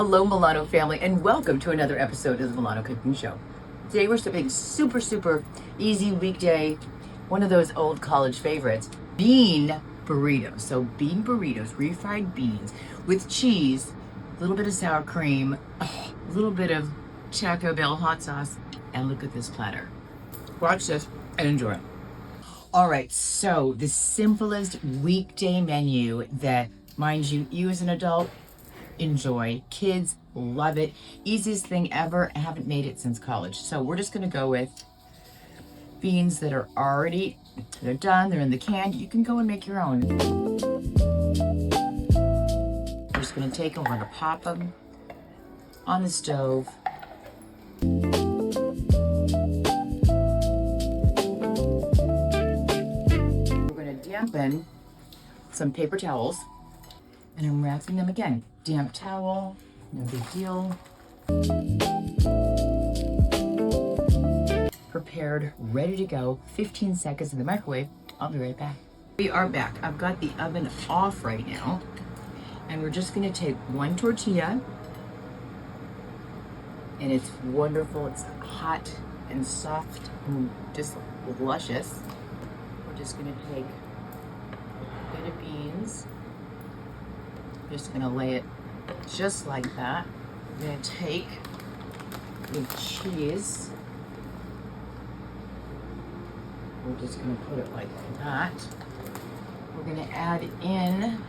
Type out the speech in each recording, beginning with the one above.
Hello, Milano family, and welcome to another episode of the Milano Cooking Show. Today we're sipping super easy weekday, one of those old college favorites, bean burritos. So bean burritos, refried beans with cheese, a little bit of sour cream, a little bit of Taco Bell hot sauce, and look at this platter. Watch this and enjoy. All right, so the simplest weekday menu that, mind you, you as an adult enjoy. Kids love it. Easiest thing ever. I haven't made it since college. So we're just going to go with beans that are already, they're done, they're in the can. You can go and make your own. We're just going to take them, we're going to pop them on the stove. We're going to dampen some paper towels. And I'm wrapping them again. Damp towel, no big deal. Prepared, ready to go. 15 seconds in the microwave. I'll be right back. We are back. I've got the oven off right now. And we're just gonna take one tortilla. And it's wonderful. It's hot and soft and just luscious. We're just gonna take a bit of beans. Just gonna lay it just like that. We're gonna take the cheese. We're just gonna put it like that. We're gonna add in,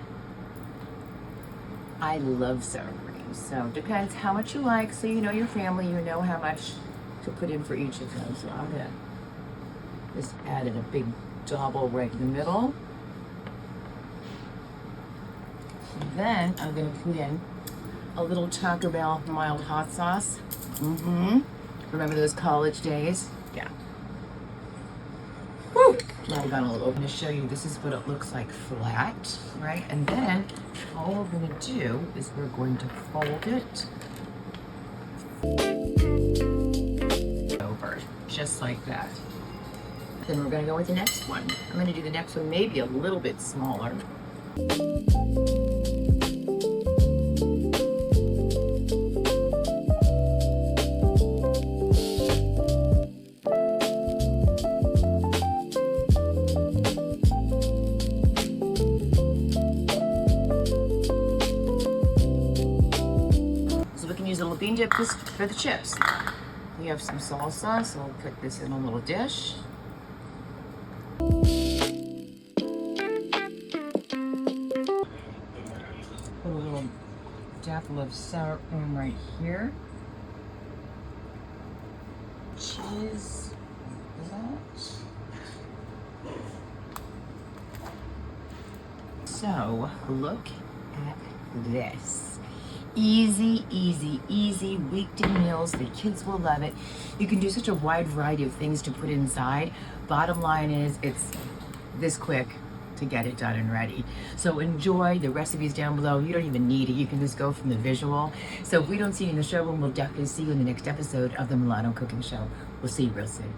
I love sour cream, so depends how much you like. So you know your family, you know how much to put in for each of them. So I'm gonna just add in a big double right in the middle. Then I'm going to put in a little Taco Bell mild hot sauce. Remember those college days? Yeah. Woo! Now I've got a little. I'm going to show you, this is what it looks like flat, right? And then all we're going to do is we're going to fold it over, just like that. Then we're going to go with the next one. I'm going to do the next one maybe a little bit smaller. Use a little bean dip just for the chips. We have some salsa, so I'll put this in a little dish. Put a little dabble of sour cream right here. Cheese, like that. So look at this. Easy weekday meals. The kids will love it. You can do such a wide variety of things to put inside. Bottom line is it's this quick to get it done and ready. So enjoy the recipes down below. You don't even need it. You can just go from the visual. So if we don't see you in the showroom, we'll definitely see you in the next episode of the Milano Cooking Show. We'll see you real soon.